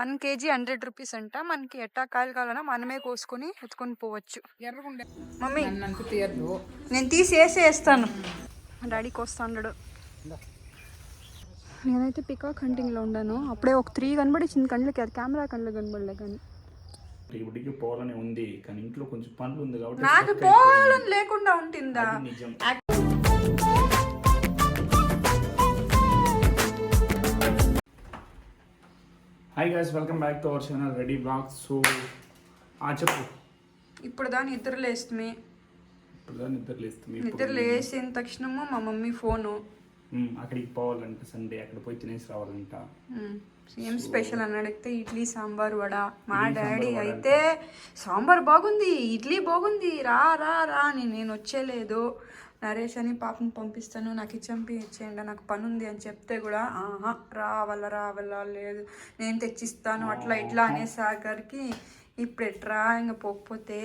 1 kg 100 rupees అంట. మనకి ఎట్టా కాయలు కావాలన్నా మనమే కోసుకొని ఎత్తుకొని పోవచ్చు. మమ్మీ నేను తీసేసేస్తాను. డాడీ కోస్తాడు. నేనైతే పికాక్ హంటింగ్లో ఉన్నాను. అప్పుడే ఒక 3 కనబడించింది కళ్ళకి. అది కెమెరా కళ్ళు కనబడలే. కానీ ఇప్పటికి పోవాలని ఉంది, కానీ ఇంట్లో కొంచెం పనులు ఉంది కాబట్టి నాకు పోవాలని లేకుండా ఉంటుందా? నిజం. Hi guys, welcome back to our channel ready blogs. So చెప్పు. ఇప్పుడు దాని నిద్ర లేస్తుంది. నిద్ర లేసిన తక్షణము మా మమ్మీ ఫోను. అక్కడికి పోవాలంట, సండే అక్కడ పోయి తినేసి రావాలంట. ఏం స్పెషల్ అని అడిగితే ఇడ్లీ సాంబార్ వడ. మా డాడీ అయితే సాంబార్ బాగుంది, ఇడ్లీ బాగుంది, రా రా రా అని. నేను వచ్చేలేదు. నరేష్ అని పాపను పంపిస్తాను, నాకు ఇచ్చేయండి, నాకు పని ఉంది అని చెప్తే కూడా రావాలా లేదు, నేను తెచ్చిస్తాను అట్లా ఇట్లా అనేసాగరికి ఇప్పుడు ఎట్రా ఇంకా పోకపోతే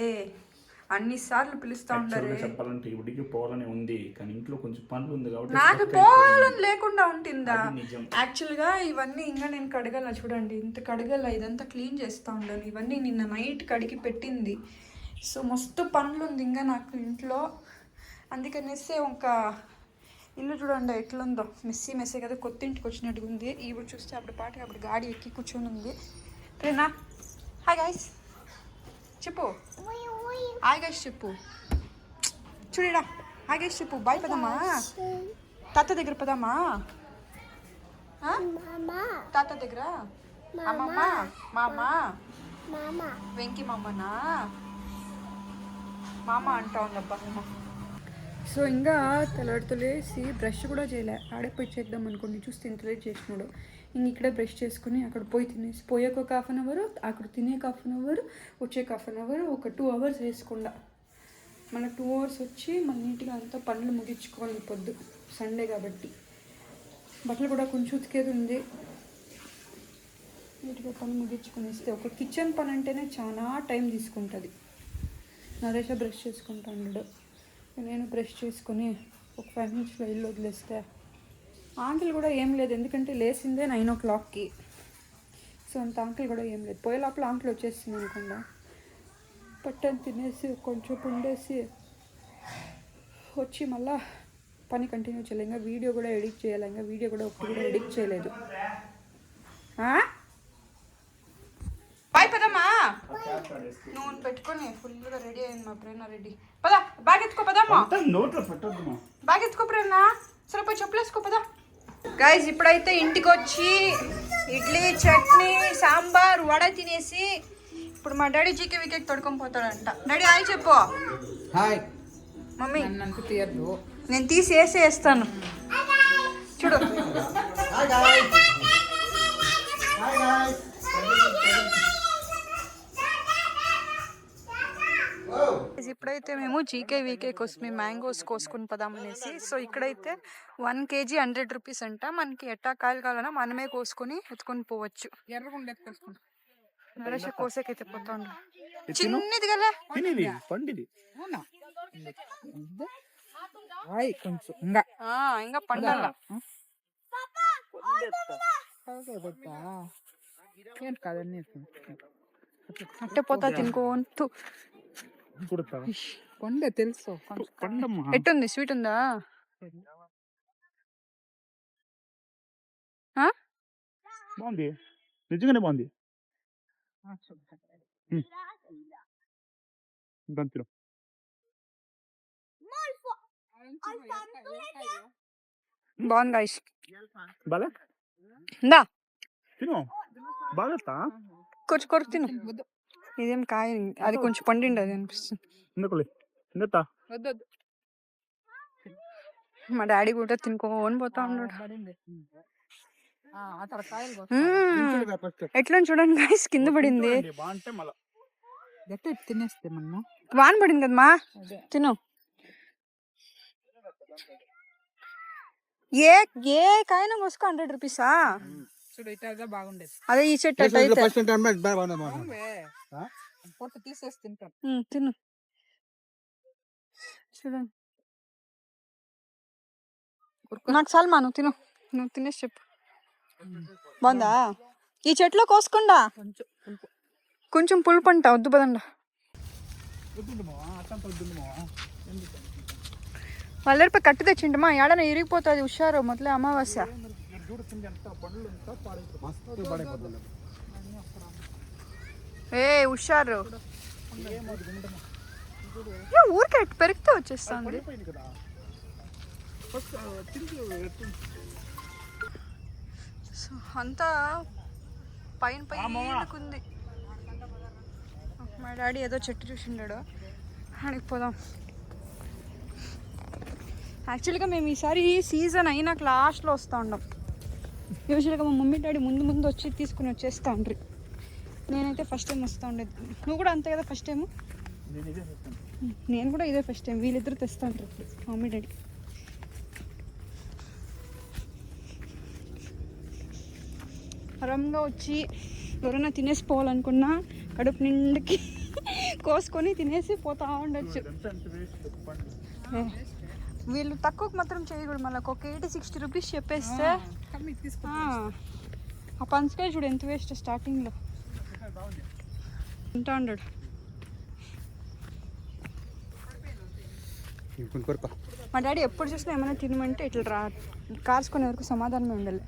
అన్నిసార్లు పిలుస్తా ఉండరు. చెప్పాలంటే ఇప్పటికి పోవాలని ఉంది, కానీ ఇంట్లో కొంచెం పనులు ఉంది కాబట్టి నాకు పోవాలని లేకుండా ఉంటుందా? యాక్చువల్గా ఇవన్నీ ఇంకా నేను కడగల. చూడండి ఇంత కడగల, ఇదంతా క్లీన్ చేస్తూ ఉండను. ఇవన్నీ నిన్న నైట్ కడిగి పెట్టింది. సో మస్తు పనులు ఉంది ఇంకా నాకు ఇంట్లో. అందుకనేసి ఇంకా ఇల్లు చూడండి ఎట్లుందో, మెస్సీ కదా, కొత్త ఇంటికి వచ్చినట్టుగా ఉంది. ఇప్పుడు చూస్తే అప్పుడు గాడి ఎక్కి కూర్చొని ఉంది. రేనా హాయ్ గైస్ చెప్పు. హాయ్ గైస్ చెప్పు. చూడరా హాయ్ గైస్ చెప్పు. బాయ్ పదమ్మా, తాత దగ్గర పదమ్మా. తాత దగ్గర అమ్మమ్మ మామ వెంకి మామనా మామ అంటా ఉందబ్బా. సో ఇంకా తెల్లడితోలేసి బ్రష్ కూడా చేయలే. ఆడే పోయి చేద్దాం అనుకోండి. చూస్తే ఇంత లేట్ చేసినాడు. ఇంక ఇక్కడే బ్రష్ చేసుకుని అక్కడ పోయి తినేసి పోయాక ఒక 1/2 అవర్, అక్కడ తినేక 1/2 అవర్, వచ్చేక 1/2 అవర్, ఒక 2 అవర్స్ వేసుకుండా మన 2 అవర్స్ వచ్చి మన నీట్గా అంతా పనులు ముగించుకోవాలి. పొద్దు సండే కాబట్టి బట్టలు కూడా కొంచెం ఉతికేది ఉంది. నీట్గా పని ముగించుకొని ఇస్తే ఒక కిచెన్ పని అంటేనే చాలా టైం తీసుకుంటుంది. నరేష బ్రష్ చేసుకుంటా ఉన్నాడు. నేను బ్రష్ చేసుకొని ఒక 5 minutesలో ఇల్లు వదిలేస్తే ఆంకిల్ కూడా ఏం లేదు, ఎందుకంటే లేసిందే 9 o'clockకి. సో అంత ఆంకిల్ కూడా ఏం లేదు. పోయే లోపల ఆంకిల్ వచ్చేసింది అనుకుండా పట్టని తినేసి కొంచెం ఉండేసి వచ్చి మళ్ళీ పని కంటిన్యూ చేయాలి. ఇంకా వీడియో కూడా ఎడిట్ చేయాలి. ఇంకా వీడియో కూడా ఒకటి కూడా ఎడిట్ చేయలేదు. బాయ్ పదమ్మా. నూనె పెట్టుకొని ఫుల్గా రెడీ అయింది మా ప్రేరణ. రెడీ పదా, బ్యాగ్ ఎత్తుకో పదమ్మా. బ్యాగ్ ఎత్తుకో ప్రేరణ. సరే పోయి చెప్పులేసుకో పదా. గైజ్ ఇప్పుడైతే ఇంటికి వచ్చి ఇడ్లీ చట్నీ సాంబార్ వడ తినేసి ఇప్పుడు మా డాడీ జీకే వీకే తొడుకొని పోతాడంట. డాడీ హాయ్ చెప్పు. హాయ్ మమ్మీ నేను తీసేసేస్తాను. చూడు ఇప్పుడైతే మేము జీకే వీకే కోసమే మ్యాంగోస్ కోసుకుని పదామనేసి. సో ఇక్కడైతే 1 kg 100 రూపీస్ అంట. మనకి ఎట్టా కాయలు కావాలన్నా మనమే కోసుకొని ఎత్తుకొని పోవచ్చు. నరేష్ కోసేకైతే పోతా ఉండు. చిన్నది కదా ఇంకా పండాల అట్టే పోతా తినుకోంటూ. తెలుసు ఎట్టుంది? స్వీట్ ఉందా? బాగుంది, నిజంగానే బాగుంది. బాగుంది గైస్. కొంచెం కొరకు తిను. ఇదేం కాయ, అది కొంచెం పండిండి అది అనిపిస్తుంది. మా డాడీ కూడా తినుకోని పోతా ఉన్నాడు. ఎట్లా చూడండి గైస్, కింద పడింది. తినేస్తే వాన పడింది కదమ్మా, తిను. ఏ కాయన కోసుకో 100 రూపీసా? అదే ఈ చెట్టు తీసేసి తింటాను. తిను చూడండి. నాకు చాలు మా, నువ్వు తిను. నువ్వు తినేసి చెప్పు. బాగుందా? ఈ చెట్లో కోసుకుండా కొంచెం పులుపు. కొంచెం పులుపు అంట వద్దు పదండా. వాళ్ళ కట్టి తెచ్చింటమా ఏడన ఇరిగిపోతుంది హుషారు మొదలే అమావాస్య. ఏ హుషారు ఊరికే పెరిగితే వచ్చేస్తుంది. సో అంతా పైన పైనకుంది. మా డాడీ ఏదో చెట్టు చూసిండాడు, ఆడికి పోదాం. యాక్చువల్గా మేము ఈసారి సీజన్ అయినాక లాస్ట్లో వస్తూ ఉన్నాం. యూజువల్గా మా మమ్మీ డాడీ ముందు వచ్చి తీసుకుని వచ్చేస్తూ ఉండ్రి. నేనైతే ఫస్ట్ టైం వస్తూ ఉండేది. నువ్వు కూడా అంతే కదా ఫస్ట్ టైము? నేను కూడా ఇదే ఫస్ట్ టైం. వీళ్ళిద్దరు తెస్తూ ఉంటారు మమ్మీ డాడీ. ఆరాంగా వచ్చి ఎవరైనా తినేసి పోవాలనుకున్నా కడుపు నిండుకి కోసుకొని తినేసి పోతా ఉండొచ్చు. వీళ్ళు తక్కువకి మాత్రం చేయకూడదు. మళ్ళీ ఒక 80-60 రూపీస్ చెప్పేస్తే ఆ పంచకాయ చూడు ఎంత వేస్ట్ స్టార్టింగ్లో. ఎంత హండ్రెడ్. మా డాడీ ఎప్పుడు చూసినా ఏమైనా తినమంటే ఇట్లా కార్చుకునే వరకు సమాధానమే ఉండాలి.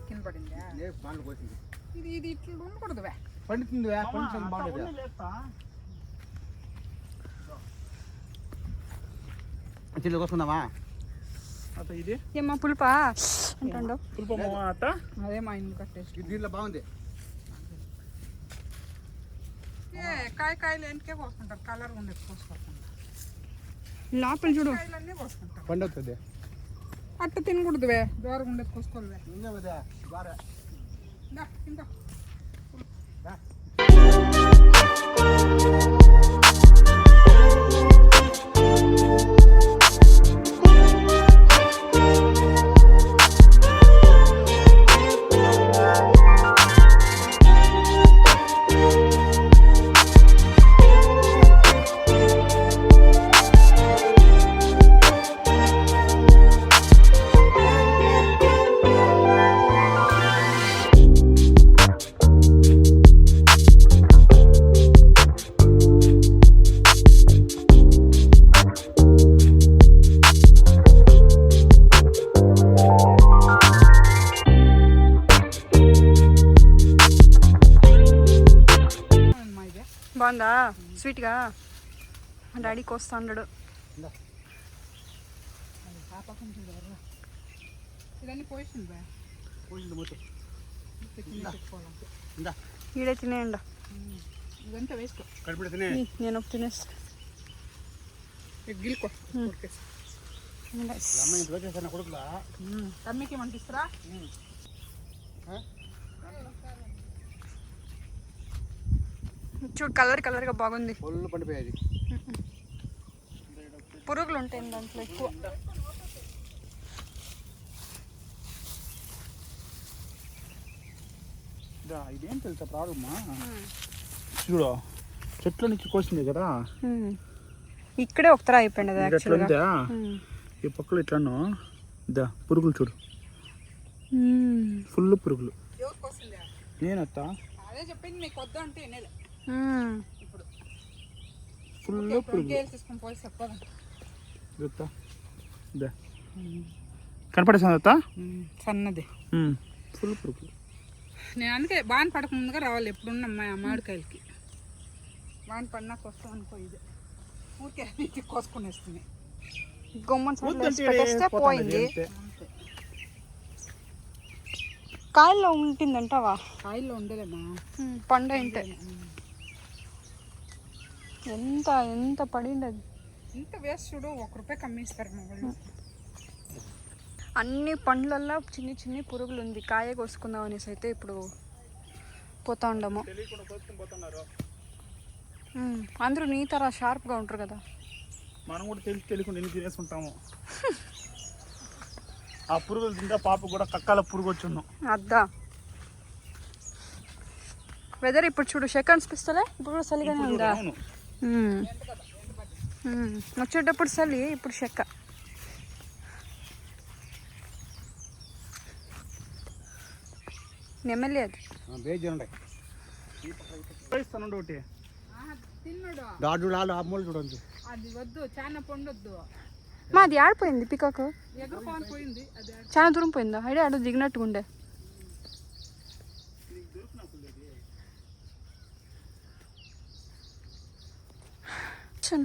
కింద పడిందా? ఇది ఇట్లా ఉండకూడదు. పండుతుంది చిల్లు కోసుకుందామా? ఏమా పులుపా అంటాడు. అదే మా ఇంట్లో కట్టేసి దీంట్లో బాగుంది. కాయలు ఎంటకే కోసుకుంటారు. కలర్ ఉండేది కోసుకుంటారు. లోపల చూడు కాయలన్నీ కోసుకుంటారు. పండుతుంది అట్ట తినకూడదు. దూరం ఉండేది కోసుకోవాలి. ఇంకా బాగుందా స్వీట్గా? మా డాడీకి వస్తా అన్నాడు. ఇదన్నీ పోయింది. ఈడే తినేయండి. ఇదంతా వేస్ట్. నేను ఒక తినేస్తా. గిల్కో కొడుకులా తమ్మికి ఏమంటిస్తారా? చూడు కలర్గా బాగుంది. ఒళ్ళు పండిపోయేది. పురుగులు ఉంటాయి దాంట్లో ఎక్కువ. ఇదేం తెలుసా ప్రాబ్లమ్మా? చూడు చెట్ల నుంచి కోసింది కదా, ఇక్కడే ఒకతర అయిపోయింది. ఎట్లా ఈ పక్కలో ఇట్లాను పురుగులు చూడు, ఫుల్ పురుగులు. నేనత్తా అదే చెప్పింది మీకు వద్దు అంటే ఇప్పుడు ఫుల్ పురుగులు తీసుకొని పోయి చెప్పదు. కనపడేసాను అత్త సన్నది ఫుల్ పురుగులు. నేను అందుకే బాగా పడక ముందుగా రావాలి. ఎప్పుడున్న మామిడికాయలకి బాగా పడినాక వస్తాం అనుకో. ఇది ఊరికే కోసుకునేస్తుంది. గొమ్మని పోయింది. కాయల్లో ఉంటుందంటావా? కాయల్లో ఉండలేమా, పండు అంటే ఎంత పడింది. ఇంత వేస్ట్ చూడు. ₹1 అమ్మేస్తారు మా వాళ్ళు. అన్ని పండ్లల్లో చిన్ని పురుగులు ఉంది. కాయ కోసుకుందాం అనేసి అయితే ఇప్పుడు పోతా ఉండము. అందరూ నీ తర షార్ప్గా ఉంటారు కదా. మనం కూడా తెలియకుండా ఎన్ని తినేసుకుంటాము. ఆ పురుగులు తింటే పాప కూడా కక్కాల పురుగు వచ్చున్నాం. అద్దా వెదర్ ఇప్పుడు చూడు షెక్ అనిపిస్తలే. ఇప్పుడు కూడా చలిగానే ఉందా? వచ్చేటప్పుడు చలి, ఇప్పుడు షెక్క. ఎమ్మెల్యే అది బేజ్ ఉన్నాయి ఇస్తాను ఒకటి తిన్నాడు దాడు చూడాలి ఆ మూల చూడండి అది వద్దు చాలా పండొద్దు మా అది ఆడిపోయింది పికాక్ ఎగురుకొని పోయింది అది చాలా దూరం పోయిందా ఐడియా ఆడ దిగినట్టుగా ఉండే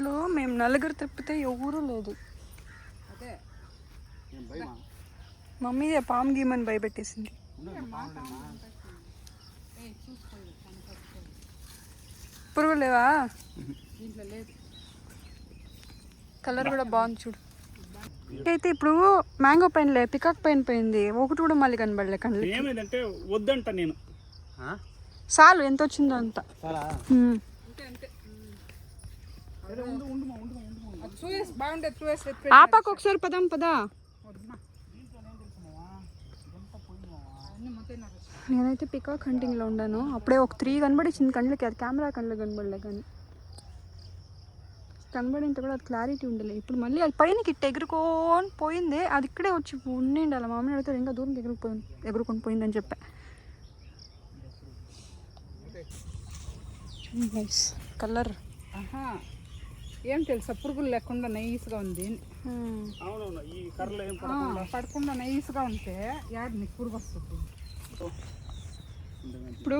లో మేము నలుగురు తప్పితే ఎవరూ లేదు. అదే మమ్మీ పాము గీమని భయపెట్టేసింది. పురుగు లేవా? దీంట్లో లేదు. కలర్ కూడా బాగుంది చూడు. అయితే ఇప్పుడు మ్యాంగో పైన పికాక్ పైన పోయింది, ఒకటి కూడా మళ్ళీ కనబడలే కళ్ళు. ఏమైందంటే వద్దంట నేను. చాలు ఎంత వచ్చిందో అంత. ఆపాకు ఒకసారి పదాం పదా. నేనైతే పికాక్ హంటింగ్లో ఉన్నాను. అప్పుడే ఒక 3 కనబడించింది కళ్ళకి, అది కెమెరా కళ్ళు కనబడలే, కానీ కనబడింత కూడా అది క్లారిటీ ఉండలే. ఇప్పుడు మళ్ళీ అది పైన కిట్ట ఎగురుకొని పోయింది, అది ఇక్కడే వచ్చి ఉండిండి. అలా మామూలు అడిగితే ఇంకా దూరం ఎగురుకొని పోయిందని చెప్పా. కలర్ ఏం తెలుసా, పురుగులు లేకుండా నైస్గా ఉంది. పడకుండా నైస్గా ఉంటే యాడ్ నీకు పురుగు వస్తుంది. ఇప్పుడు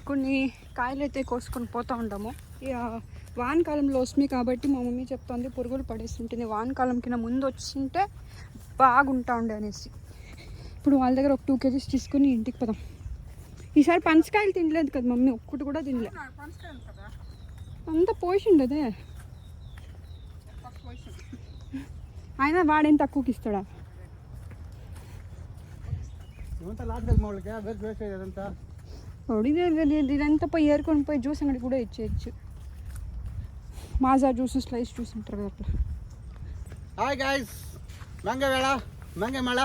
కొన్ని కాయలు అయితే కోసుకొని పోతూ ఉంటాము. ఇక వానకాలంలో వస్తుంది కాబట్టి మా మమ్మీ చెప్తుంది పురుగులు పడేస్తుంటుంది, వానకాలం కింద ముందు వచ్చింటే బాగుంటా ఉండే అనేసి. ఇప్పుడు వాళ్ళ దగ్గర ఒక 2 kgs తీసుకుని ఇంటికి పోదాం. ఈసారి పనసకాయలు తినలేదు కదా మమ్మీ, ఒక్కటి కూడా తినలే. అంతా పోసిండదే, అయినా వాడేం తక్కువకి ఇస్తాడా? ఇదంతా పోయి ఏరుకొని పోయి జ్యూస్ అంగడి కూడా ఇచ్చేయచ్చు. మాజా జ్యూస్, స్లైస్ జ్యూస్ ఉంటారు కదా అట్లా. హాయ్ గైస్, మ్యాంగో వేళ, మ్యాంగో మేళ,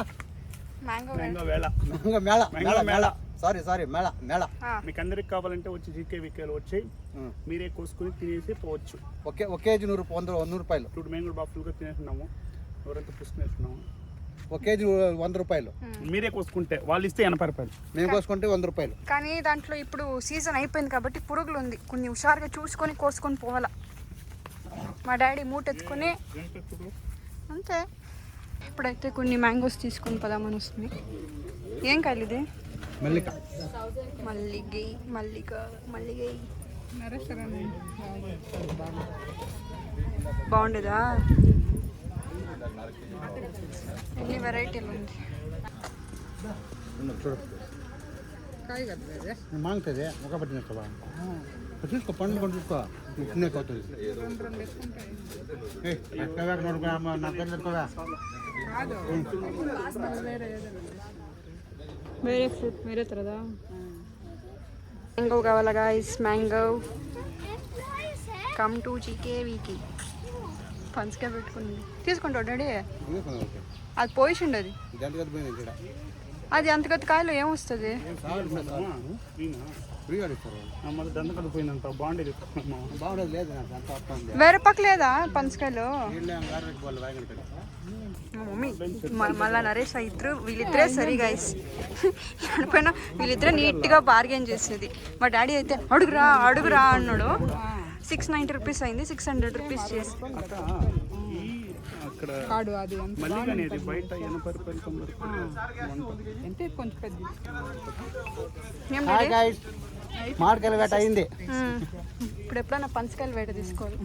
మ్యాంగో వేళ, మ్యాంగో మేళ, మేళ మేళ, సారీ మేళ మేళ. మీకు అందరికి కావాలంటే వచ్చి జీకే వీకేలు వచ్చి మీరే కోసుకుని తినేసి పోవచ్చు. ఒక కేజీ 100 రూపాయలు. ఇప్పుడు మేము కూడా బాగా ఫుల్గా తినేస్తున్నాము, ఎవరంతా పుసుకునేస్తున్నాము. 1 కేజీ 100 రూపాయలు. మీరే కోసుకుంటే వాళ్ళు ఇస్తే 80 రూపాయలు, మేము కోసుకుంటే 100 రూపాయలు. కానీ దాంట్లో ఇప్పుడు సీజన్ అయిపోయింది కాబట్టి పురుగులు ఉంది, కొన్ని హుషారుగా చూసుకొని కోసుకొని పోవాలా. మా డాడీ మూట ఎత్తుకొని అంతే. ఇప్పుడైతే కొన్ని మ్యాంగోస్ తీసుకొని పోదామని వస్తుంది. ఏం కాయలు ఇది? మల్లిక, మల్లిగై బాగుండేదా? ఎన్ని వెరైటీలు ఉంది చూడు. కాయ కదా మాంగుతుంది ఒక పట్టిన చూసుకో, పండ్లు కొన్ని చూసుకో, తినేకి అవుతుంది. వేరే ఫ్రూట్ వేరే తరదా. మ్యాంగో కావాలా గాయస్? మ్యాంగో కమ్ టు జీకేవీకి. పనసకాయ పెట్టుకుంది, తీసుకుంటావు డాడీ? అది పోయిసిండు, అది అంతగత కాయలు ఏమొస్తుంది? బాగుండదు లేదు, వేరే పక్క లేదా పనసకాయలు? మమ్మీ మళ్ళా నరేష్ ఇద్దరు వీళ్ళిద్దరే సరి గైస్. ఎక్కడిపోయినా వీళ్ళిద్దరే నీట్గా బార్గెన్ చేసేది. మా డాడీ అయితే అడుగురా అన్నాడు. 690 రూపీస్ అయింది, 600 రూపీస్ చేసి. కాడు అది ఎంత కొంచెం పెద్ద. మామిడికాయల వేట అయింది. ఇప్పుడు ఎప్పుడైనా పనసకాయలు వేట తీసుకోవాలి.